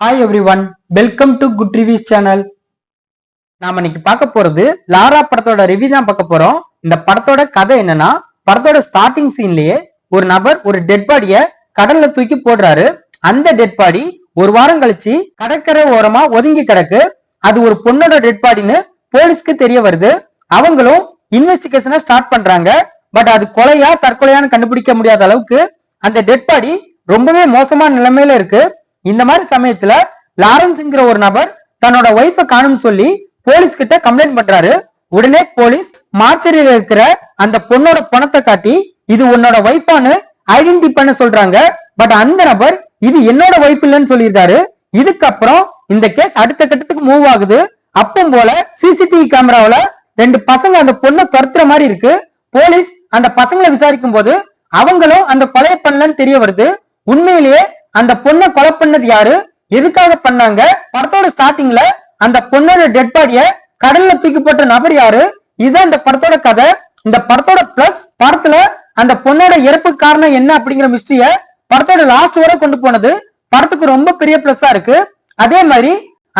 Hi everyone, welcome to good reviews channel. நாம இன்னைக்கு பார்க்க போறது லாரா படத்தோட ரிவ்யூ தான் பார்க்க போறோம். இந்த படத்தோட கதை என்னன்னா, படத்தோட ஸ்டார்டிங் சீன்லயே ஒரு நபர் ஒரு டெட் பாடிய கடல்ல தூக்கி போடுறாரு. அந்த டெட் பாடி ஒரு வாரம் கழிச்சு கடற்கரை ஓரமா ஒதுங்கி கிடக்கு. அது ஒரு பொண்ணோட டெட் பாடின்னு போலீஸ்க்கு தெரிய வருது. அவங்களும் இன்வெஸ்டிகேஷனை ஸ்டார்ட் பண்றாங்க. பட் அது கொலையா தற்கொலையான்னு கண்டுபிடிக்க முடியாத அளவுக்கு அந்த டெட் பாடி ரொம்பவே மோசமான நிலைமையில இருக்கு. இந்த மாதிரி சமயத்துல லாரன்ஸ்ங்கிற ஒரு நபர் தன்னோட ஒய்ஃபை காணும் சொல்லி போலீஸ் கிட்ட கம்ப்ளைண்ட் பண்றாரு. உடனே போலீஸ் மார்ச்சரியில இருக்கிற அந்த பொண்ணோட பணத்தை காட்டி இது உன்னோட ஒய்ஃபான்னு ஐடென்டி பண்ண சொல்றாங்க. பட் அந்த நபர் இது என்னோட ஒய்ஃப் இல்லைன்னு சொல்லியிருக்காரு. இதுக்கப்புறம் இந்த கேஸ் அடுத்த கட்டத்துக்கு மூவ் ஆகுது. அப்பவும் போல சிசிடிவி கேமராவில ரெண்டு பசங்க அந்த பொண்ணை துரத்துற மாதிரி இருக்கு. போலீஸ் அந்த பசங்களை விசாரிக்கும் போது அவங்களும் அந்த கொலையை பண்ணலன்னு தெரிய வருது. உண்மையிலேயே அந்த பொண்ணை கொலை பண்ணது யாரு, எதுக்காக பண்ணாங்க, படத்தோட ஸ்டார்டிங்ல அந்த பொண்ணோட டெட் பாடிய கடல்ல தூக்கி போட்ட நபர் யாரு, இதுதான் இந்த படத்தோட கதை. இந்த படத்தோட பிளஸ் படத்துல அந்த பொண்ணோட இறப்புக்கு காரணம் என்ன அப்படிங்கிற மிஸ்ட்ரிய படத்தோட லாஸ்ட் வரை கொண்டு போனது படத்துக்கு ரொம்ப பெரிய பிளஸ்ஸா இருக்கு. அதே மாதிரி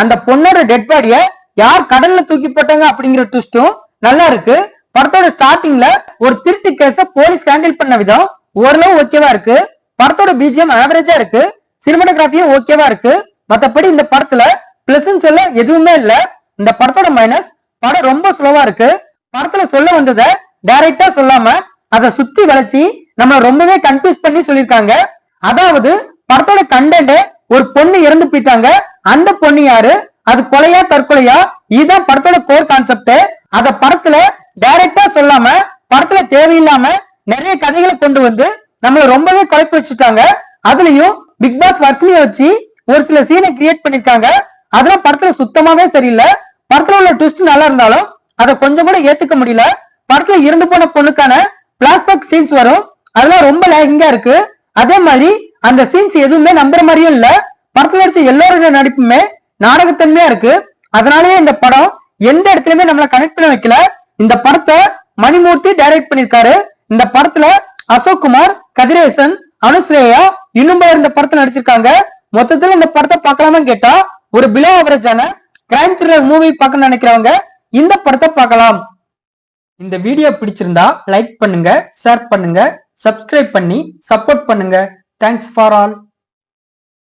அந்த பொண்ணோட டெட் பாடிய யார் கடல்ல தூக்கி போட்டாங்க அப்படிங்கிற ட்விஸ்டும் நல்லா இருக்கு. படத்தோட ஸ்டார்டிங்ல ஒரு திருட்டு கேஸ போலீஸ் ஹேண்டில் பண்ண விதம் ஓரளவு ஓகேவா இருக்கு. படத்தோட பிஜிஎம் ஆவரேஜா இருக்கு. சினிமாட்டோகிராஃபியும் ஓகேவா இருக்கு. மத்தபடி இந்த படத்துல பிளஸ் சொல்ல எதுவுமே இல்ல. இந்த படத்தோட மைனஸ் படம் ரொம்ப ஸ்லோவா இருக்கு. படத்துல சொல்ல வந்ததை டைரக்டா சொல்லாம அதை சுத்தி வளைச்சி நம்ம ரொம்பவே கன்ஃபியூஸ் பண்ணி சொல்லிருக்காங்க. அதாவது படத்தோட கண்டென்ட் ஒரு பொண்ணு இறந்து போயிட்டாங்க, அந்த பொண்ணு யாரு, அது கொலையா தற்கொலையா, இதுதான் படத்தோட கோர் கான்செப்ட். அத படத்துல டைரக்டா சொல்லாம படத்துல தேவையில்லாம நிறைய கதைகளை கொண்டு வந்து நம்மள ரொம்பவே குழப்பி வச்சுட்டாங்க. அதுலயும் பிக் பாஸ் வர்ஷனைய வச்சு ஒரு சில சீனை கிரியேட் பண்ணிருக்காங்க. அதெல்லாம் படத்துல சுத்தமாவே சரியில்லை. படத்துல உள்ள ட்விஸ்ட் நல்லா இருந்தாலும் அதை கொஞ்சம் கூட ஏத்துக்க முடியல. படத்துல இறந்து போன பொண்ணுக்கான பிளாஷ்பேக் சீன்ஸ் வரும், அதெல்லாம் ரொம்ப லேகிங்கா இருக்கு. அதே மாதிரி அந்த சீன்ஸ் எதுவுமே நம்புற மாதிரியும் இல்ல. படத்துல நடிச்ச எல்லாரோட நடிப்புமே நாடகத்தன்மையா இருக்கு. அதனாலேயே இந்த படம் எந்த இடத்துலயுமே நம்மள கனெக்ட் பண்ண வைக்கல. இந்த படத்தை மணிமூர்த்தி டைரக்ட் பண்ணிருக்காரு. இந்த படத்துல அசோக் குமார், கதிரேசன், அனுஸ்ரேயா இன்னும் இந்த படத்துல நடிச்சிருக்காங்க. மொத்தத்துல இந்த படத்தை பார்க்கலாமா கேட்டா ஒரு பிலோ ஆவரேஜான கிரைம் த்ரில்லர் மூவி பார்க்க நினைக்கிறவங்க இந்த படத்தை பார்க்கலாம். இந்த வீடியோ பிடிச்சிருந்தா லைக் பண்ணுங்க, ஷேர் பண்ணுங்க, சப்ஸ்கிரைப் பண்ணி சப்போர்ட் பண்ணுங்க. Thanks for all.